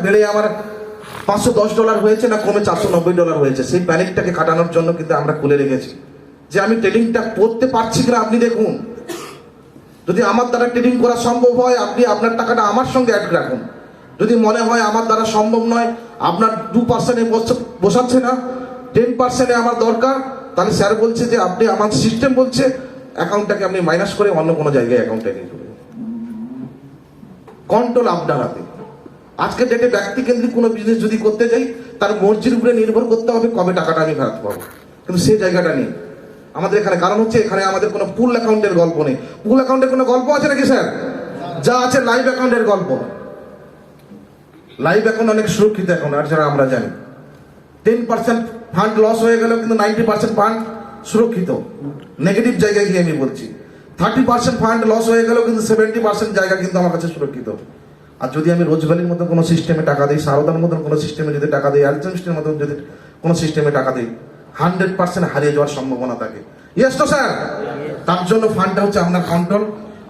বেড়ে আমার $510 হয়েছে না কমে $490 হয়েছে, সেই প্যানিকটাকে কাটানোর জন্য কিন্তু আমরা খুলে রেখেছি যে আমি ট্রেডিংটা করতে পারছি কিনা আপনি দেখুন। যদি আমার দ্বারা ট্রেডিং করা সম্ভব হয়, আপনি আপনার টাকাটা আমার সঙ্গে অ্যাড রাখুন। যদি মনে হয় আমার দ্বারা সম্ভব নয়, আপনার 2% বসাচ্ছে না, 10% আমার দরকার, তাহলে স্যার বলছে যে আপনি, আমার সিস্টেম বলছে অ্যাকাউন্টটাকে আপনি মাইনাস করে অন্য কোনো জায়গায় অ্যাকাউন্টে নিয়ে চলে যান। কন্ট্রোল আপনার হাতে। আজকের ডেটে ব্যক্তিকেন্দ্রিক কোনো বিজনেস যদি করতে যাই, তার মর্জির উপরে নির্ভর করতে হবে কবে টাকাটা আমি ফেরত পাবো, কিন্তু সেই জায়গাটা নেই আমাদের এখানে। কারণ হচ্ছে এখানে আমাদের কোনো পুল অ্যাকাউন্টের গল্প নেই। পুল অ্যাকাউন্টের কোনো গল্প আছে নাকি স্যার? যা আছে লাইভ অ্যাকাউন্টের গল্প। লাইভ অ্যাকাউন্ট অনেক সুরক্ষিত অ্যাকাউন্ট, আর যারা আমরা জানি 10% ফান্ড লস হয়ে গেল কিন্তু 90% ফান্ড সুরক্ষিত। নেগেটিভ জায়গায় গিয়ে আমি বলছি 30% ফান্ড লস হয়ে গেল কিন্তু 70% জায়গা কিন্তু আমার কাছে সুরক্ষিত। আর যদি আমি রোজভ্যালির মতো কোনো সিস্টেমে টাকা দিই, সারদার মতন কোনো সিস্টেমে যদি টাকা দিই, অ্যালচেমিস্টের মতন যদি কোনো সিস্টেমে টাকা দিই, 100% হারিয়ে যাওয়ার সম্ভাবনা থাকে। ইয়েস তো স্যার? তার জন্য ফান্ডটা হচ্ছে আপনার কন্ট্রোল,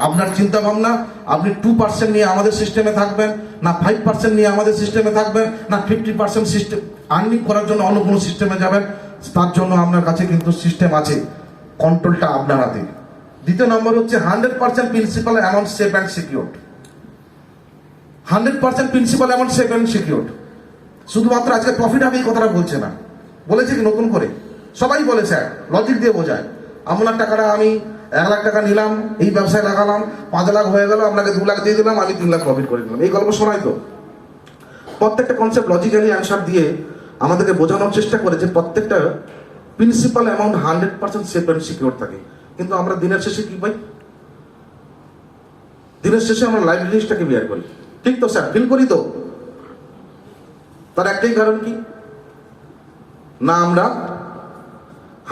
আপনার চিন্তা ভাবনা। আপনি 2% নিয়ে আমাদের সিস্টেমে থাকবেন না, 5% নিয়ে আমাদের সিস্টেমে থাকবেন না, 50% সিস্টেম আর্নিং করার জন্য অন্য কোনো সিস্টেমে যাবেন, তার জন্য আপনার কাছে কিন্তু সিস্টেম আছে। কন্ট্রোলটা আপনার হাতে। দ্বিতীয় নম্বর হচ্ছে 100% principal amount safe and secured. 100% principal amount safe and secured. শুধুমাত্র আজকে প্রফিট হবে এই কথাটা বলছে না, বলেছে কি নতুন করে? সবাই বলে স্যার, লজিক দিয়ে বোঝায়। আপনার টাকাটা আমি 1 লাখ টাকা নিলাম, এই ব্যবসায় লাগালাম, 5 লাখ হয়ে গেল, আপনাকে 2 লাখ দিয়ে দিলাম, আমি 3 লাখ প্রফিট করে দিলাম। এই গল্প শোনাই তো? প্রত্যেকটা কনসেপ্ট লজিক্যালি অ্যান্সার দিয়ে আমাদেরকে বোঝানোর চেষ্টা করে যে প্রত্যেকটা principal amount 100% safe and secure থাকে। কিন্তু আমরা দিনের শেষে কি পাই? দিনের শেষে আমরা লাইফ জিনিসটাকে বিয়ার করি। ঠিক তো স্যার? ফিল করি তো? তার একটাই কারণ কি না, আমরা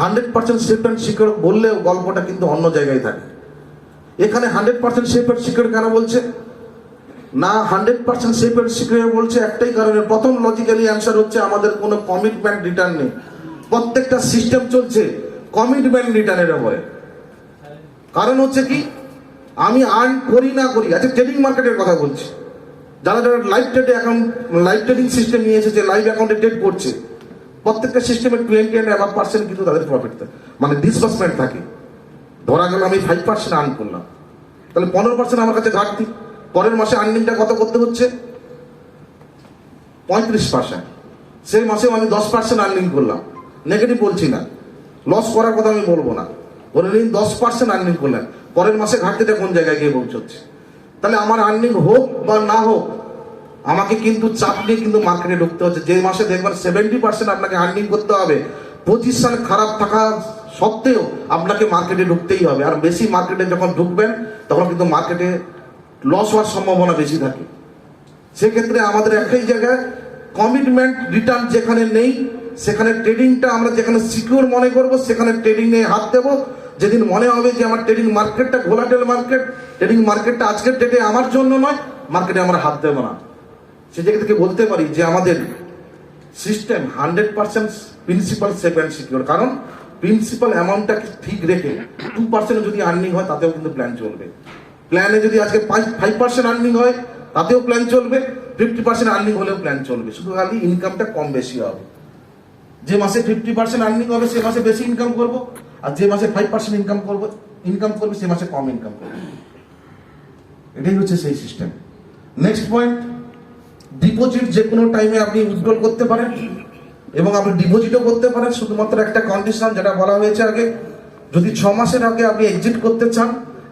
100% সেফ অ্যান্ড সিকিউর বললেও গল্পটা কিন্তু অন্য জায়গায় থাকে। এখানে 100% সেফ অ্যান্ড সিকিউর কেন বলছে না? 100% সেফ অ্যান্ড সিকিউর বলছে একটাই কারণে। প্রথম লজিক্যালি অ্যান্সার হচ্ছে আমাদের কোনো কমিটমেন্ট রিটার্ন নেই। প্রত্যেকটা সিস্টেম চলছে কমিটমেন্ট রিটার্নের উপরে। কারণ হচ্ছে কি, আমি আর্ন করি না করি। আচ্ছা, ট্রেডিং মার্কেটের কথা বলছি, যারা যারা লাইভ ট্রেডে অ্যাকাউন্ট, লাইভ ট্রেডিং সিস্টেম নিয়ে এসেছে, লাইভ অ্যাকাউন্টে ট্রেড করছে, প্রত্যেকটা সিস্টেমে 20% কিন্তু তাদের প্রফিট থাকে, মানে ডিসবার্সমেন্ট থাকে। ধরা গেল আমি 5% আর্ন করলাম, তাহলে 15% আমার কাছে ঘাটতি। পরের মাসে আর্নিংটা কত করতে হচ্ছে? 35%। সেই মাসে আমি 10% আর্নিং করলাম। নেগেটিভ বলছি না, লস করার কথা আমি বলবো না। ধরে নিন 10% আর্নিং করলেন, পরের মাসে ঘাটতিটা কোন জায়গায় গিয়ে পৌঁছচ্ছে? তাহলে আমার আর্নিং হোক বা না হোক, আমাকে কিন্তু চাপ নিয়ে কিন্তু মার্কেটে ঢুকতে হচ্ছে। যে মাসে দেখবেন 70% আপনাকে আর্নিং করতে হবে, পজিশন খারাপ থাকা সত্ত্বেও আপনাকে মার্কেটে ঢুকতেই হবে। আর বেশি মার্কেটে যখন ঢুকবেন তখন কিন্তু মার্কেটে লস হওয়ার সম্ভাবনা বেশি থাকে। সেক্ষেত্রে আমাদের একটাই জায়গায় কমিটমেন্ট রিটার্ন যেখানে নেই, সেখানে ট্রেডিংটা আমরা যেখানে সিকিউর মনে করব, সেখানে ট্রেডিং নিয়ে হাত দেবো। যেদিন মনে হবে যে আমার ট্রেডিং মার্কেটটা ভোলাটাইল মার্কেট, ট্রেডিং মার্কেটটা আজকের ডেটে আমার জন্য নয়, মার্কেটে আমরা হাত দেবো না। সে জায়গা থেকে বলতে পারি যে আমাদের system 100% principal safe and secure. কারণ প্রিন্সিপাল অ্যামাউন্টটাকে ঠিক রেখে 2% যদি আর্নিং হয় তাতেও কিন্তু প্ল্যান চলবে। প্ল্যানে যদি আজকে 5% আর্নিং হয় তাতেও প্ল্যান চলবে, 50% আর্নিং হলেও প্ল্যান চলবে। শুধু খালি ইনকামটা কম বেশি হবে। যে মাসে 50% আর্নিং হবে সে মাসে বেশি ইনকাম করব, আর যে মাসে 5% ইনকাম করবে সে মাসে কম ইনকাম করবে। এটাই হচ্ছে সেই সিস্টেম। নেক্সট পয়েন্ট, ডিপোজিট যে কোনো টাইমে আপনি উইথড্রল করতে পারেন এবং আপনি ডিপোজিটও করতে পারেন। শুধুমাত্র একটা কন্ডিশন যেটা বলা হয়েছে আগে, যদি 6 মাসের আগে আপনি এক্সিট করতে চান,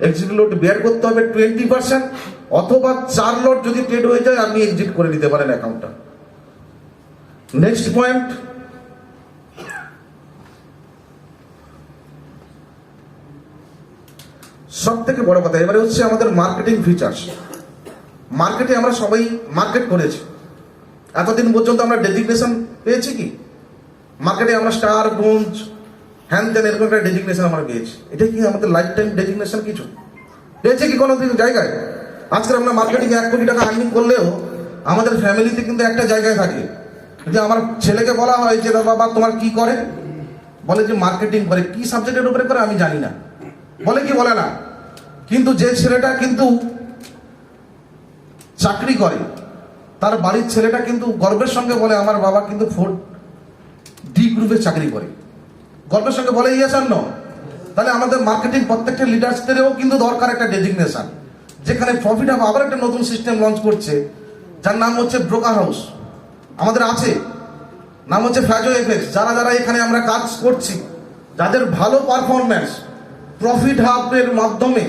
এক্সিট লোড বেয়ার করতে হবে 20%, অথবা 4 লট যদি ট্রেড হয়ে যায় আপনি এক্সিট করে নিতে পারেন অ্যাকাউন্টটা। নেক্সট পয়েন্ট, সব থেকে বড় কথা এবারে হচ্ছে আমাদের মার্কেটিং ফিচার্স। মার্কেটে আমরা সবাই মার্কেট করেছি, এতদিন পর্যন্ত আমরা ডেজিগনেশন পেয়েছি কি? মার্কেটে আমরা স্টার, ব্রোঞ্জ, হ্যান ত্যান এরকম একটা ডেজিগনেশন আমরা পেয়েছি। এটা কি আমাদের লাইফ টাইম ডেজিগনেশন কিছু পেয়েছে কি কোনো জায়গায়? আজকে আমরা মার্কেটিং 1 কোটি টাকা আর্নিং করলেও আমাদের ফ্যামিলিতে কিন্তু একটা জায়গায় থাকে যে আমার ছেলেকে বলা হয় যে বাবা তোমার কি করে, বলে যে মার্কেটিং করে। কি সাবজেক্টের উপরে করে আমি জানি না, বলে কি বলে না। কিন্তু যে ছেলেটা কিন্তু চাকরি করে, তার বাড়ির ছেলেটা কিন্তু গর্বের সঙ্গে বলে আমার বাবা কিন্তু 4D গ্রুপে চাকরি করে, গর্বের সঙ্গে বলে ইয়েস আর নো। তাহলে আমাদের মার্কেটিং প্রত্যেকটা লিডার্সদেরও কিন্তু দরকার একটা ডেজিগনেশন, যেখানে প্রফিট হাব আবার একটা নতুন সিস্টেম লঞ্চ করছে, যার নাম হচ্ছে ব্রোকার হাউস। আমাদের আছে, নাম হচ্ছে ফ্যাজো এফেক্স। যারা যারা এখানে আমরা কাজ করছি, যাদের ভালো পারফরম্যান্স, প্রফিট হাবের মাধ্যমে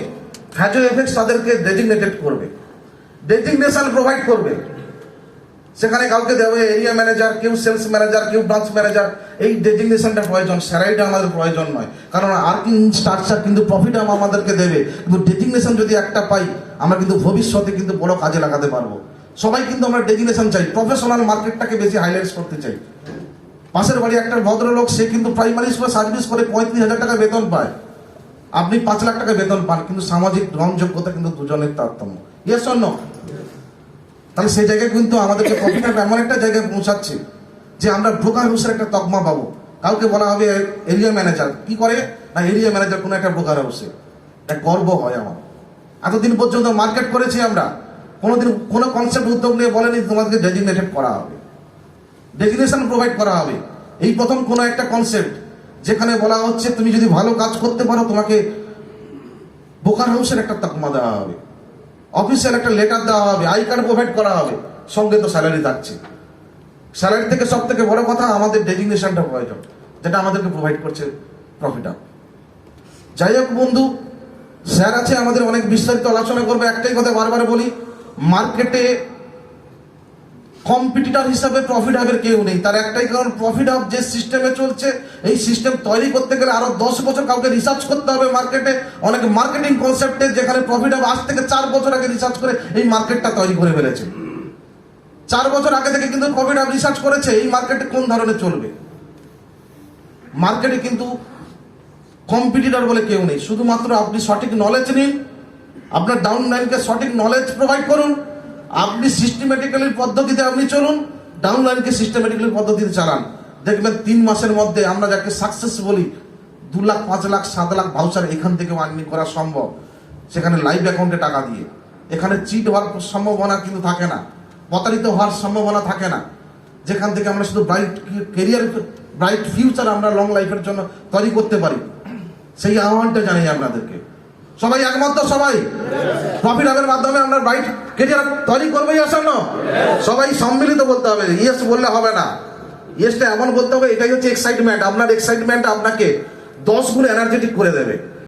ফ্যাজো এফেক্স তাদেরকে ডেজিগনেটেড করবে, ডেজিগনেশন প্রোভাইড করবে। সেখানে কাউকে দেবে এরিয়া ম্যানেজার, কেউ সেলস ম্যানেজার, কেউ ব্রাঞ্চ ম্যানেজার। এই ডেজিগনেশনটা প্রয়োজন, স্যালারিটা আমাদের প্রয়োজন নয়, কারণ আর্কিং স্ট্রাকচার কিন্তু প্রফিট আমাদেরকে দেবে। কিন্তু ডেজিগনেশন যদি একটা পাই, আমরা কিন্তু ভবিষ্যতে কিন্তু বড় কাজে লাগাতে পারবো। সবাই কিন্তু আমরা ডেজিগনেশন চাই, প্রফেশনাল মার্কেটটাকে বেশি হাইলাইট করতে চাই। পাশের বাড়ি একটা ভদ্রলোক, সে কিন্তু প্রাইমারি স্কুলে সার্ভিস করে 35,000 টাকা বেতন পায়, আপনি 5 লাখ টাকা বেতন পান, কিন্তু সামাজিক গ্রহণযোগ্যতা কিন্তু দুজনের তারতম্য। Yes or no? তাহলে সেই জায়গায় কিন্তু আমাদেরকে প্রফিট এমন একটা জায়গায় পৌঁছাচ্ছে যে আমরা ব্রোকার হাউসের একটা তকমা পাবো। কাউকে বলা হবে এরিয়া ম্যানেজার, কি করে না এরিয়া ম্যানেজার কোনো একটা ব্রোকার হাউসে, একটা গর্ব হয় আমার। এতদিন পর্যন্ত মার্কেট করেছি আমরা, কোনোদিন কোনো কনসেপ্ট উদ্যোগ নিয়ে বলেনি তোমাদেরকে ডেজিগনেটেড করা হবে, ডেজিগনেশন প্রোভাইড করা হবে। এই প্রথম কোনো একটা কনসেপ্ট যেখানে বলা হচ্ছে তুমি যদি ভালো কাজ করতে পারো তোমাকে ব্রোকার হাউসের একটা তকমা দেওয়া হবে, অফিসিয়াল একটা লেটার দেওয়া হবে, আই কার্ড প্রোভাইড করা হবে, সঙ্গে তো স্যালারি থাকছে। স্যালারি থেকে সব থেকে বড় কথা আমাদের ডেজিগনেশনটা প্রয়োজন, যেটা আমাদেরকে প্রোভাইড করছে প্রফিট হাব। যাই হোক বন্ধু, স্যার আছে আমাদের অনেক বিস্তারিত আলোচনা করবে। একটাই কথা বারবার বলি, মার্কেটে কম্পিটিটর হিসাবে প্রফিট হাবের কেউ নেই। তার একটাই কারণ, প্রফিট হাব যে সিস্টেমে চলছে, এই সিস্টেম তৈরি করতে গেলে আরো 10 বছর কাউকে রিসার্চ করতে হবে মার্কেটে। অনেক মার্কেটিং কনসেপ্টে যেখানে প্রফিট হাব আজ থেকে 4 বছর আগে রিসার্চ করে এই মার্কেটটা তৈরি করে ফেলেছে। 4 বছর আগে থেকে কিন্তু প্রফিট হাব রিসার্চ করেছে এই মার্কেটে কোন ধরনের চলবে। মার্কেটে কিন্তু কম্পিটিটর বলে কেউ নেই, শুধুমাত্র আপনি সঠিক নলেজ নিন, আপনার ডাউন লাইনকে সঠিক নলেজ প্রোভাইড করুন, আপনি সিস্টেমেটিক্যালি পদ্ধতিতে আপনি চলুন, ডাউন লাইনকে সিস্টেমেটিক্যালি পদ্ধতিতে চালান। দেখবেন 3 মাসের মধ্যে আমরা যাকে সাকসেস বলি, 2 লাখ, 5 লাখ, 7 লাখ ভাউচার এখান থেকে আর্নিং করা সম্ভব, সেখানে লাইভ অ্যাকাউন্টে টাকা দিয়ে। এখানে চিট হওয়ার সম্ভাবনা কিন্তু থাকে না, প্রতারিত হওয়ার সম্ভাবনা থাকে না, যেখান থেকে আমরা শুধু ব্রাইট কেরিয়ার, ব্রাইট ফিউচার আমরা লং লাইফের জন্য তৈরি করতে পারি। সেই আহ্বানটা জানাই আপনাদেরকে। সবাই একমত তো? সবাই প্রফিট হাবের মাধ্যমে আমরা ব্রাইট কেরিয়ার তৈরি করবোই আসন্ন। সবাই সম্মিলিত বলতে হবে, ইয়েস বললে হবে না। ইয়েসটা এমন বলতে হবে, এটাই হচ্ছে এক্সাইটমেন্ট। আপনার এক্সাইটমেন্ট আপনাকে 10 গুণ এনার্জেটিক করে দেবে।